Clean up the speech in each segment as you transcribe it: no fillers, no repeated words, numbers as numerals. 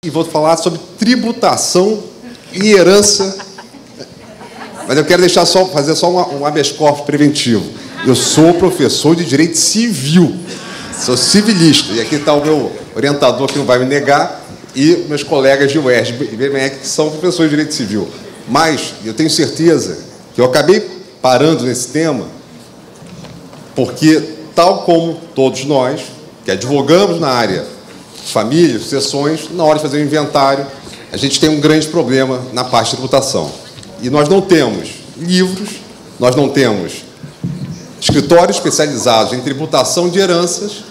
E vou falar sobre tributação e herança. Mas eu quero fazer só um habeas corpus preventivo. Eu sou professor de direito civil, sou civilista. E aqui está o meu orientador, que não vai me negar, e meus colegas de UERJ e BMEC, que são professores de direito civil. Mas eu tenho certeza que eu acabei parando nesse tema porque, tal como todos nós, que advogamos na área de família, sucessões, na hora de fazer o inventário, a gente tem um grande problema na parte de tributação. E nós não temos livros, nós não temos escritórios especializados em tributação de heranças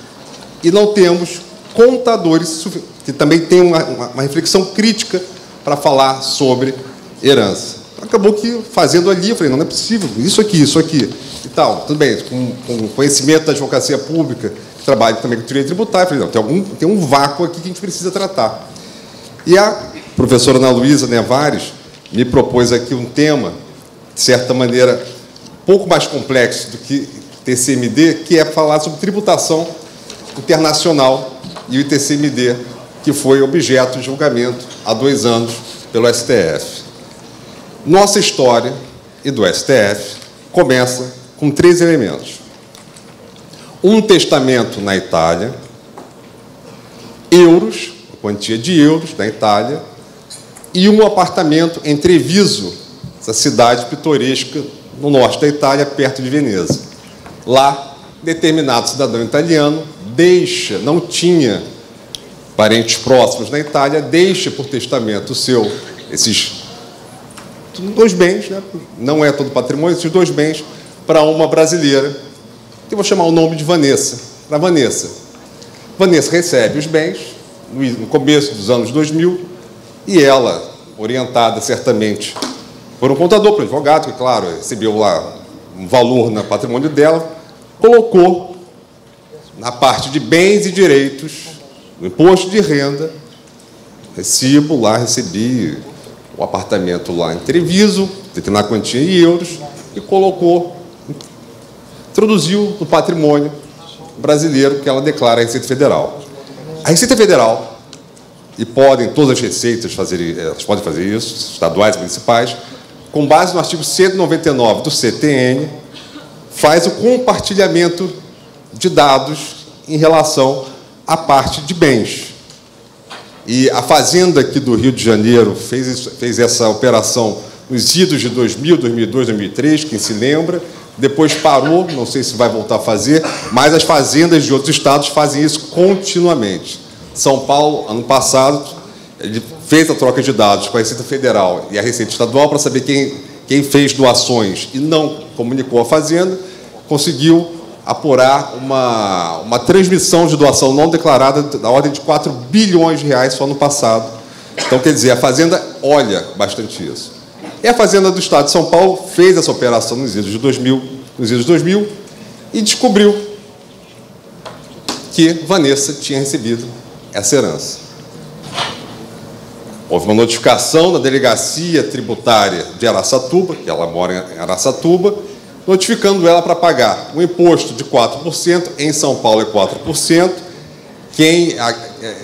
e não temos contadores que também têm uma reflexão crítica para falar sobre herança. Acabou que, fazendo ali, eu falei, não é possível, isso aqui e tal. Tudo bem, com conhecimento da advocacia pública, que trabalha também com direito tributário, eu falei, não, tem um vácuo aqui que a gente precisa tratar. E a professora Ana Luísa Nevares me propôs aqui um tema, de certa maneira, um pouco mais complexo do que TCMD, que é falar sobre tributação internacional e o ITCMD, que foi objeto de julgamento há 2 anos pelo STF. Nossa história e do STF começa com 3 elementos. Um testamento na Itália, euros, a quantia de euros na Itália, e um apartamento em Treviso, essa cidade pitoresca no norte da Itália, perto de Veneza. Lá, determinado cidadão italiano não tinha parentes próximos na Itália, deixa por testamento esses 2 bens, né? Não é todo patrimônio, esses 2 bens, para uma brasileira, que eu vou chamar o nome de Vanessa, para Vanessa. Vanessa recebe os bens no começo dos anos 2000, e ela, orientada certamente por um contador, por um advogado, que, claro, recebeu lá um valor no patrimônio dela, colocou na parte de bens e direitos, no imposto de renda, recibo lá, recebi o apartamento lá em Treviso, determinada quantia em euros, e introduziu no patrimônio brasileiro que ela declara à Receita Federal. A Receita Federal, e todas as receitas elas podem fazer isso, estaduais e municipais, com base no artigo 199 do CTN, faz o compartilhamento de dados em relação à parte de bens. E a Fazenda aqui do Rio de Janeiro fez essa operação nos idos de 2000, 2002, 2003, quem se lembra, depois parou, não sei se vai voltar a fazer, mas as fazendas de outros estados fazem isso continuamente. São Paulo, ano passado, ele fez a troca de dados com a Receita Federal e a Receita Estadual para saber quem fez doações e não comunicou à Fazenda, conseguiu apurar uma transmissão de doação não declarada da ordem de 4 bilhões de reais só no passado. Então, quer dizer, a Fazenda olha bastante isso. E a Fazenda do Estado de São Paulo fez essa operação nos idos de 2000 e descobriu que Vanessa tinha recebido essa herança. Houve uma notificação na Delegacia Tributária de Araçatuba, que ela mora em Araçatuba, notificando ela para pagar um imposto de 4%, em São Paulo é 4%.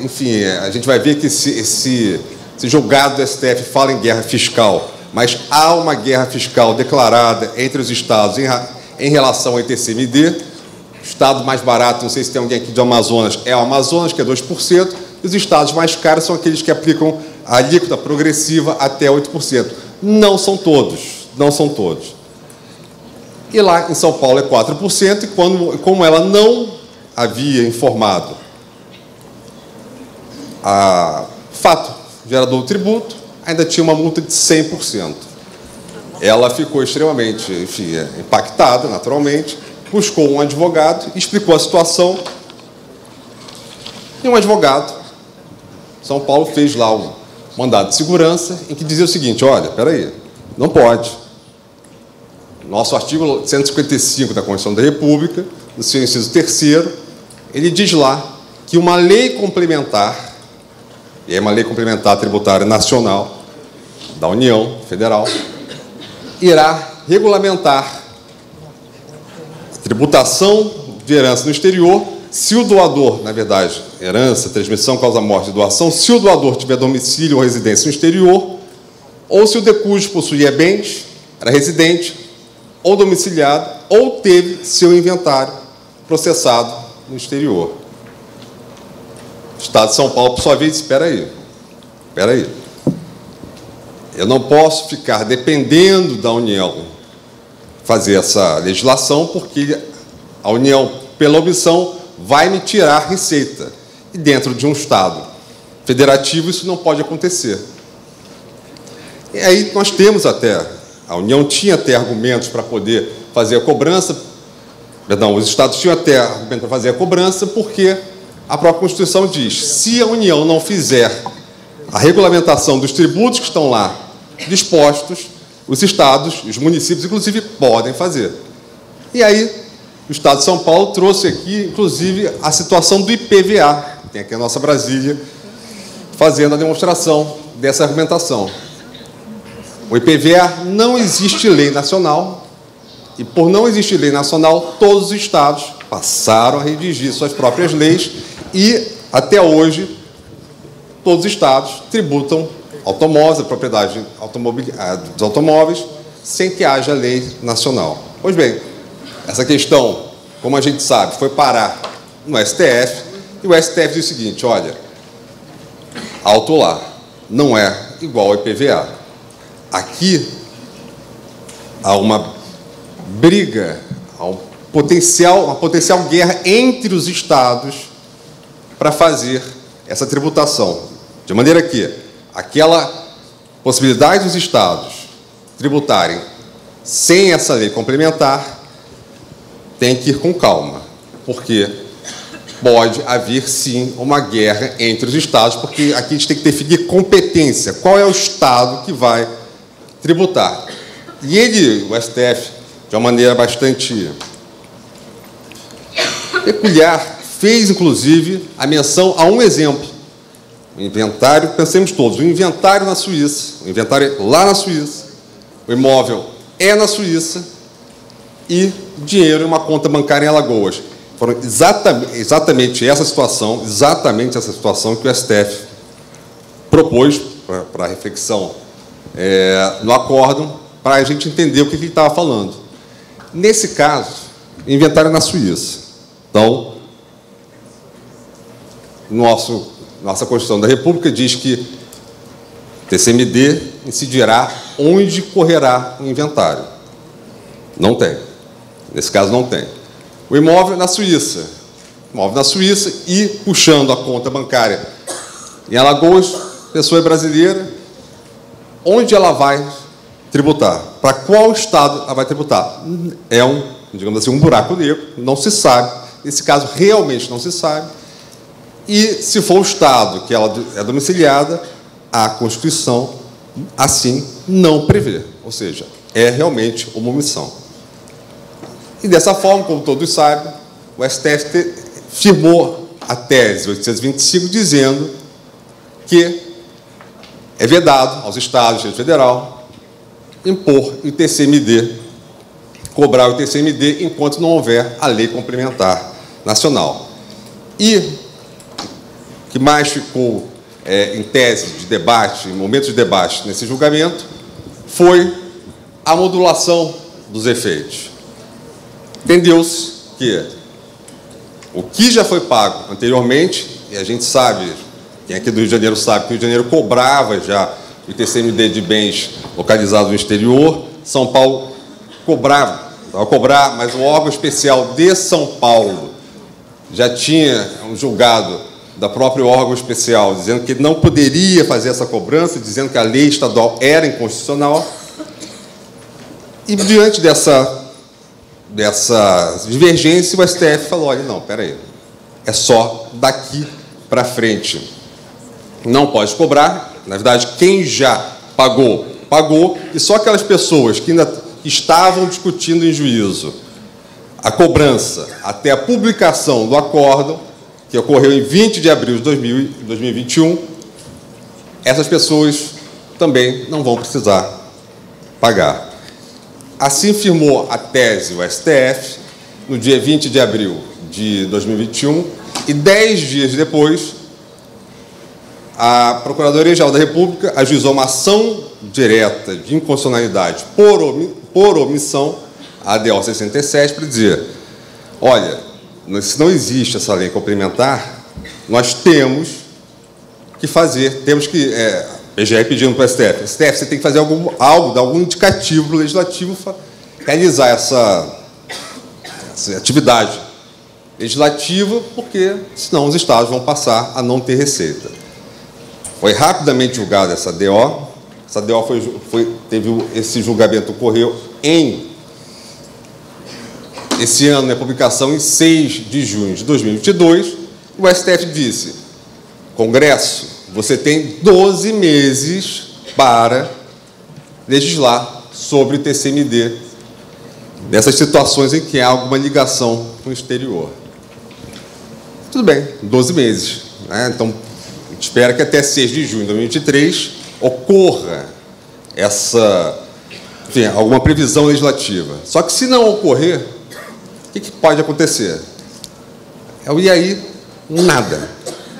Enfim, a gente vai ver que esse julgado do STF fala em guerra fiscal, mas há uma guerra fiscal declarada entre os estados em relação ao ITCMD. O estado mais barato, não sei se tem alguém aqui do Amazonas, é o Amazonas, que é 2%, e os estados mais caros são aqueles que aplicam a alíquota progressiva até 8%. Não são todos, não são todos. E lá em São Paulo é 4%, e como ela não havia informado a fato gerador do tributo, ainda tinha uma multa de 100%. Ela ficou extremamente, enfim, impactada, naturalmente, buscou um advogado, explicou a situação, e um advogado, São Paulo, fez lá um mandado de segurança em que dizia o seguinte: olha, espera aí, não pode. Nosso artigo 155 da Constituição da República, no seu inciso 3º, ele diz lá que uma lei complementar, e é uma lei complementar tributária nacional da União Federal, irá regulamentar a tributação de herança no exterior se o doador, na verdade, herança, transmissão, causa-morte e doação, se o doador tiver domicílio ou residência no exterior, ou se o decújo possuía bens, era residente, ou domiciliado, ou teve seu inventário processado no exterior. O Estado de São Paulo, por sua vez, espera aí. Eu não posso ficar dependendo da União fazer essa legislação, porque a União, pela omissão, vai me tirar receita. E dentro de um Estado federativo isso não pode acontecer. E aí nós temos até, a União tinha até argumentos para poder fazer a cobrança, perdão, os Estados tinham até argumentos para fazer a cobrança, porque a própria Constituição diz, se a União não fizer a regulamentação dos tributos que estão lá dispostos, os estados, os municípios, inclusive, podem fazer. E aí, o Estado de São Paulo trouxe aqui, inclusive, a situação do IPVA. Tem aqui a nossa Brasília fazendo a demonstração dessa argumentação. O IPVA não existe lei nacional, e por não existir lei nacional, todos os estados passaram a redigir suas próprias leis e, até hoje, todos os estados tributam automóveis, a propriedade dos automóveis, sem que haja lei nacional. Pois bem, essa questão, como a gente sabe, foi parar no STF, e o STF diz o seguinte, olha, alto lá, não é igual ao IPVA. Aqui há uma briga, há uma potencial guerra entre os estados para fazer essa tributação, de maneira que aquela possibilidade dos estados tributarem sem essa lei complementar tem que ir com calma, porque pode haver, sim, uma guerra entre os estados, porque aqui a gente tem que definir competência, qual é o estado que vai tributar. E ele, o STF, de uma maneira bastante peculiar, fez, inclusive, a menção a um exemplo. O inventário, pensemos todos, o inventário na Suíça, o inventário é lá na Suíça, o imóvel é na Suíça e dinheiro em uma conta bancária em Alagoas. Foram exatamente essa situação que o STF propôs para reflexão no acórdão, para a gente entender o que ele estava falando. Nesse caso, o inventário é na Suíça. Então, nossa Constituição da República diz que TCMD incidirá onde correrá o inventário. Não tem. Nesse caso, não tem. O imóvel é na Suíça. Imóvel na Suíça e puxando a conta bancária em Alagoas, pessoa é brasileira, onde ela vai tributar? Para qual estado ela vai tributar? É digamos assim, um buraco negro, não se sabe. Nesse caso, realmente não se sabe. E, se for o estado que ela é domiciliada, a Constituição, assim, não prevê. Ou seja, é realmente uma omissão. E, dessa forma, como todos sabem, o STF firmou a tese 825, dizendo que é vedado aos estados, Distrito Federal, impor o ITCMD, cobrar o ITCMD enquanto não houver a lei complementar nacional. E o que mais ficou em tese de debate, em momentos de debate nesse julgamento, foi a modulação dos efeitos. Entendeu-se que o que já foi pago anteriormente, e a gente sabe, quem aqui do Rio de Janeiro sabe que o Rio de Janeiro cobrava já o ITCMD de bens localizados no exterior, São Paulo cobrava, vai cobrar, mas o órgão especial de São Paulo já tinha um julgado da própria órgão especial, dizendo que não poderia fazer essa cobrança, dizendo que a lei estadual era inconstitucional. E, diante dessa divergência, o STF falou, olha, não, espera aí, é só daqui para frente. Não pode cobrar, na verdade, quem já pagou, pagou, e só aquelas pessoas que ainda estavam discutindo em juízo a cobrança até a publicação do acórdão, que ocorreu em 20 de abril de 2021, essas pessoas também não vão precisar pagar. Assim firmou a tese o STF, no dia 20 de abril de 2021, e 10 dias depois, a Procuradoria-Geral da República ajuizou uma ação direta de inconstitucionalidade por omissão, a ADO 67, para dizer, olha, se não existe essa lei complementar, nós temos que fazer, PGR pedindo para o STF, STF, você tem que fazer algum indicativo legislativo para realizar essa atividade legislativa, porque senão os estados vão passar a não ter receita. Foi rapidamente julgada essa DO. Essa DO esse julgamento ocorreu esse ano, né, publicação em 6 de junho de 2022. O STF disse, Congresso, você tem 12 meses para legislar sobre o TCMD, nessas situações em que há alguma ligação com o exterior. Tudo bem, 12 meses. Né? Então, a gente espera que até 6 de junho de 2023 ocorra alguma previsão legislativa. Só que, se não ocorrer, o que pode acontecer? E aí, nada.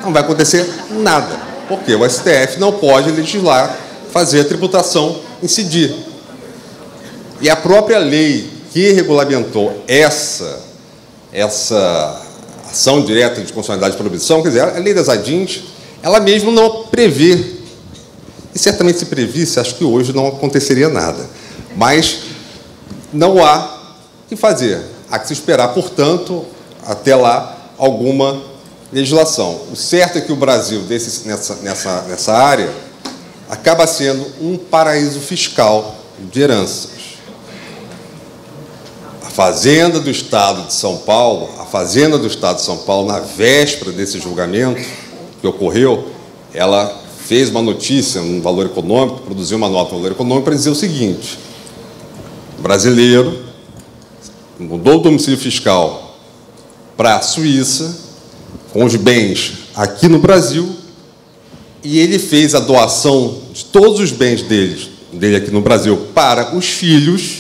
Não vai acontecer nada. Porque o STF não pode legislar, fazer a tributação incidir. E a própria lei que regulamentou essa ação direta de constitucionalidade por omissão, quer dizer, a lei das ADINs, ela mesmo não prevê. E certamente, se previsse, acho que hoje não aconteceria nada. Mas não há o que fazer. Há que se esperar, portanto, até lá, alguma legislação. O certo é que o Brasil, nessa área, acaba sendo um paraíso fiscal de heranças. A Fazenda do Estado de São Paulo, na véspera desse julgamento que ocorreu, ela fez uma notícia no Valor Econômico, produziu uma nota no Valor Econômico para dizer o seguinte: o brasileiro mudou o domicílio fiscal para a Suíça, com os bens aqui no Brasil, e ele fez a doação de todos os bens dele aqui no Brasil para os filhos,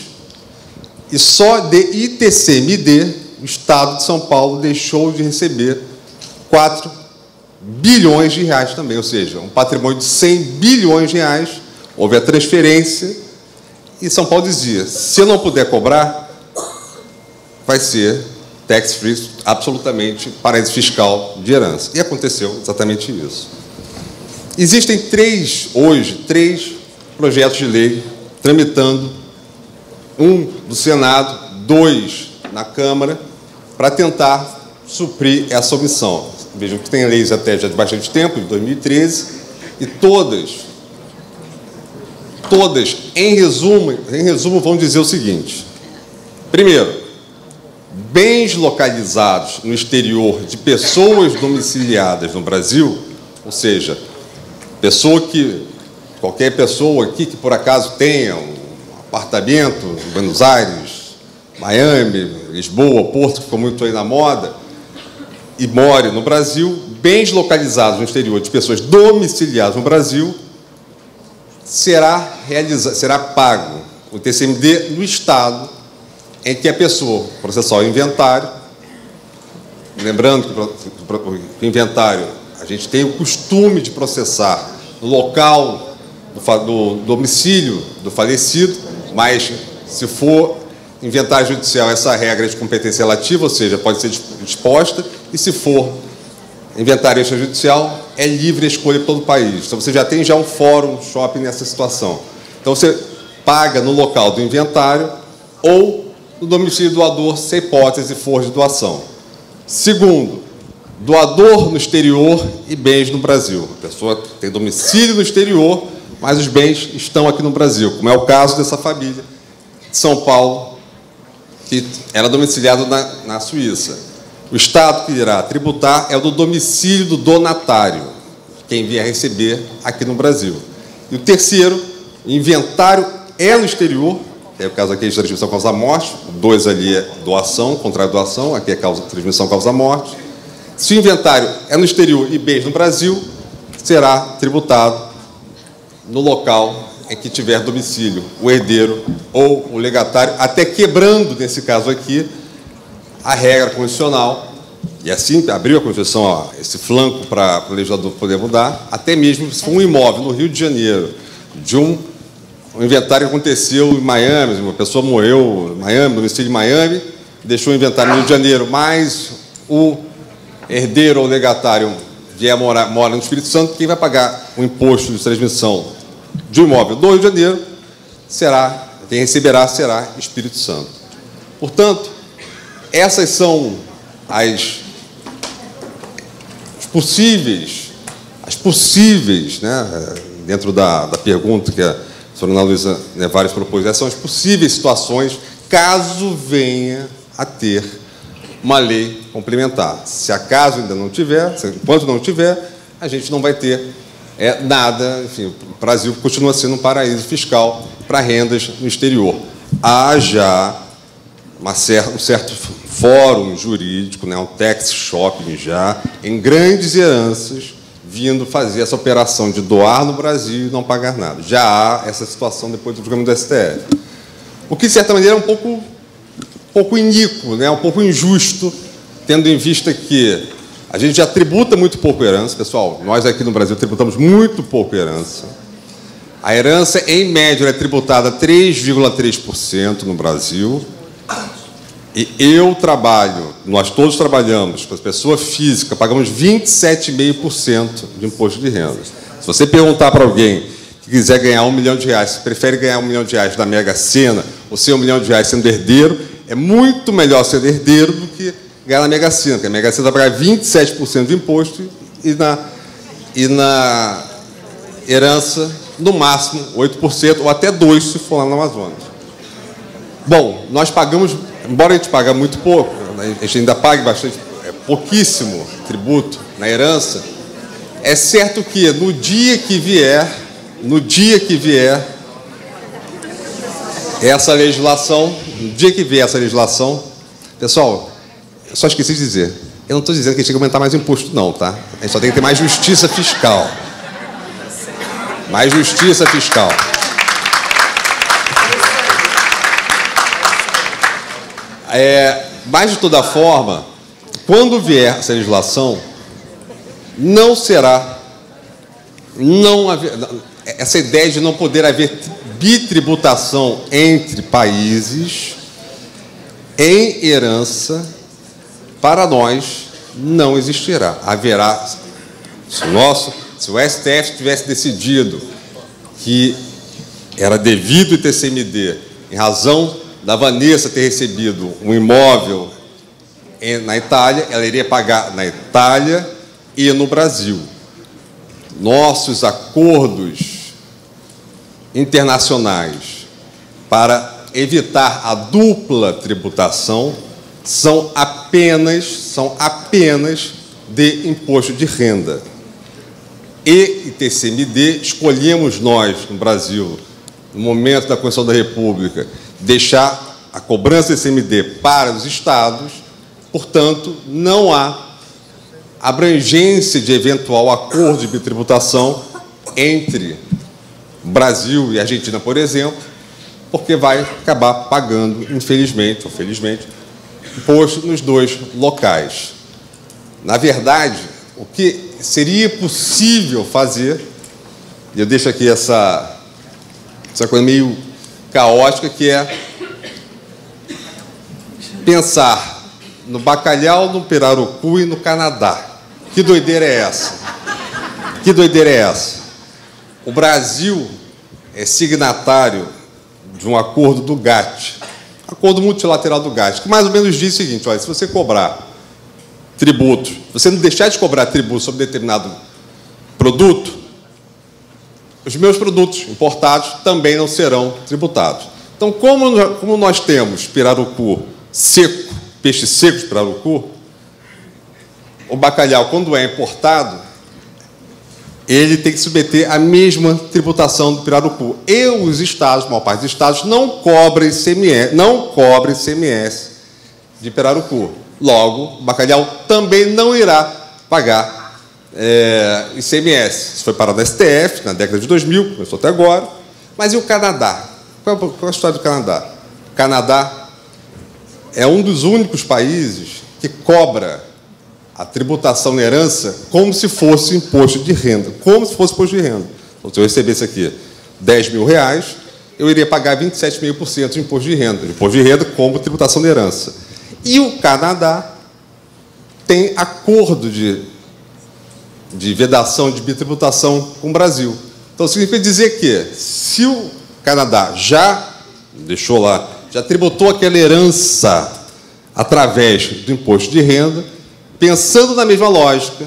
e só de ITCMD, o Estado de São Paulo deixou de receber 4 bilhões de reais também, ou seja, um patrimônio de 100 bilhões de reais, houve a transferência, e São Paulo dizia, se eu não puder cobrar, vai ser tax-free, absolutamente paraíso fiscal de herança. E aconteceu exatamente isso. Existem hoje três projetos de lei tramitando, um do Senado, 2 na Câmara, para tentar suprir essa omissão. Vejam que tem leis até já de bastante tempo, de 2013, e todas, em resumo, vão dizer o seguinte. Primeiro, bens localizados no exterior de pessoas domiciliadas no Brasil, ou seja, qualquer pessoa aqui que por acaso tenha um apartamento em Buenos Aires, Miami, Lisboa, Porto, que ficou muito aí na moda, e more no Brasil, bens localizados no exterior de pessoas domiciliadas no Brasil, será pago o TCMD no Estado em que a pessoa processar o inventário. Lembrando que o inventário, a gente tem o costume de processar no local do domicílio do falecido, mas, se for inventário judicial, essa regra é de competência relativa, ou seja, pode ser disposta, e, se for inventário extrajudicial, é livre a escolha pelo país. Então, você já tem um fórum, um shopping nessa situação. Então, você paga no local do inventário ou no domicílio do doador, se a hipótese for de doação. Segundo, doador no exterior e bens no Brasil. A pessoa tem domicílio no exterior, mas os bens estão aqui no Brasil, como é o caso dessa família de São Paulo, que era domiciliado na Suíça. O Estado que irá tributar é o do domicílio do donatário, quem vier receber aqui no Brasil. E o terceiro, inventário é no exterior, que é o caso aqui de transmissão causa-morte, 2 ali é doação, contrário doação, aqui é transmissão causa-morte. Se o inventário é no exterior e bens no Brasil, será tributado no local em que tiver domicílio o herdeiro ou o legatário, até quebrando, nesse caso aqui, a regra constitucional e assim abriu a Constituição esse flanco para o legislador poder mudar, até mesmo se for um imóvel no Rio de Janeiro, de um inventário que aconteceu em Miami, uma pessoa morreu em Miami, no município de Miami, deixou o inventário no Rio de Janeiro, mas o herdeiro ou legatário mora no Espírito Santo, quem vai pagar o imposto de transmissão de um imóvel do Rio de Janeiro quem receberá será Espírito Santo. Portanto, essas são as possíveis, né, dentro da pergunta que a senhora Ana Luísa Nevares propôs, essas são as possíveis situações caso venha a ter uma lei complementar. Se acaso ainda não tiver, enquanto não tiver, a gente não vai ter nada. Enfim, o Brasil continua sendo um paraíso fiscal para rendas no exterior. Há já um certo fórum jurídico, né, um tax shopping já, em grandes heranças, vindo fazer essa operação de doar no Brasil e não pagar nada. Já há essa situação depois do julgamento do STF. O que, de certa maneira, é um pouco iníquo, né, um pouco injusto, tendo em vista que a gente já tributa muito pouco herança, pessoal. Nós aqui no Brasil tributamos muito pouco herança. A herança, em média, é tributada 3,3% no Brasil. E nós todos trabalhamos, para a pessoa física, pagamos 27,5% de imposto de renda. Se você perguntar para alguém que quiser ganhar R$1 milhão, se prefere ganhar R$1 milhão da Mega Sena ou ser R$1 milhão sendo herdeiro, é muito melhor ser herdeiro do que ganhar na Mega Sena, porque a Mega Sena vai pagar 27% de imposto e na herança, no máximo, 8% ou até 2% se for lá no Amazonas. Bom, nós pagamos, embora a gente pague muito pouco, a gente ainda pague bastante, pouquíssimo tributo na herança, é certo que no dia que vier essa legislação, pessoal, eu só esqueci de dizer, eu não estou dizendo que a gente tem que aumentar mais imposto, não, tá? A gente só tem que ter mais justiça fiscal. Mais justiça fiscal. Mas, de toda forma, quando vier essa legislação, essa ideia de não poder haver bitributação entre países em herança, para nós, não existirá. Haverá, se o STF tivesse decidido que era devido o ITCMD, em razão da Vanessa ter recebido um imóvel na Itália, ela iria pagar na Itália e no Brasil. Nossos acordos internacionais para evitar a dupla tributação são apenas de imposto de renda. E ITCMD, escolhemos nós, no Brasil, no momento da Constituição da República, deixar a cobrança do ITCMD para os estados, portanto, não há abrangência de eventual acordo de bitributação entre Brasil e Argentina, por exemplo, porque vai acabar pagando, infelizmente ou felizmente, imposto nos dois locais. Na verdade, o que seria possível fazer, e eu deixo aqui essa coisa meio caótica, que é pensar no bacalhau, no pirarucu e no Canadá. Que doideira é essa? Que doideira é essa? O Brasil é signatário de um acordo do GATT, acordo multilateral do GATT, que mais ou menos diz o seguinte: olha, se você cobrar tributos, você não deixar de cobrar tributo sobre determinado produto, os meus produtos importados também não serão tributados. Então, como nós temos pirarucu seco, peixe seco de pirarucu, o bacalhau, quando é importado, ele tem que submeter a mesma tributação do pirarucu. E os estados, a maior parte dos estados, não cobra ICMS de pirarucu. Logo, o bacalhau também não irá pagar ICMS. Isso foi parado na STF, na década de 2000, começou até agora. Mas e o Canadá? Qual é a história do Canadá? O Canadá é um dos únicos países que cobra a tributação na herança como se fosse imposto de renda. Como se fosse imposto de renda. Então, se eu recebesse aqui R$10.000, eu iria pagar 27,5% de imposto de renda. Imposto de renda como tributação da herança. E o Canadá tem acordo de vedação de bitributação com o Brasil. Então, significa dizer que, se o Canadá já deixou lá, já tributou aquela herança através do imposto de renda, pensando na mesma lógica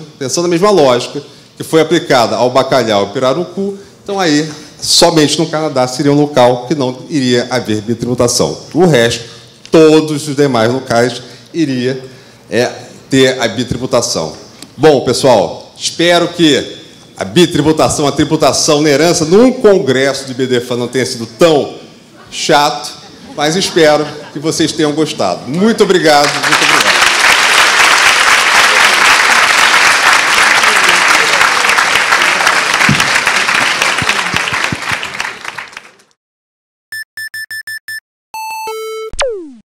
que foi aplicada ao bacalhau e pirarucu, então aí, somente no Canadá seria um local que não iria haver bitributação. O resto, todos os demais locais iria ter a bitributação. Bom, pessoal, espero que a bitributação, a tributação na herança, num congresso de BDFAN não tenha sido tão chato, mas espero que vocês tenham gostado. Muito obrigado. Muito obrigado.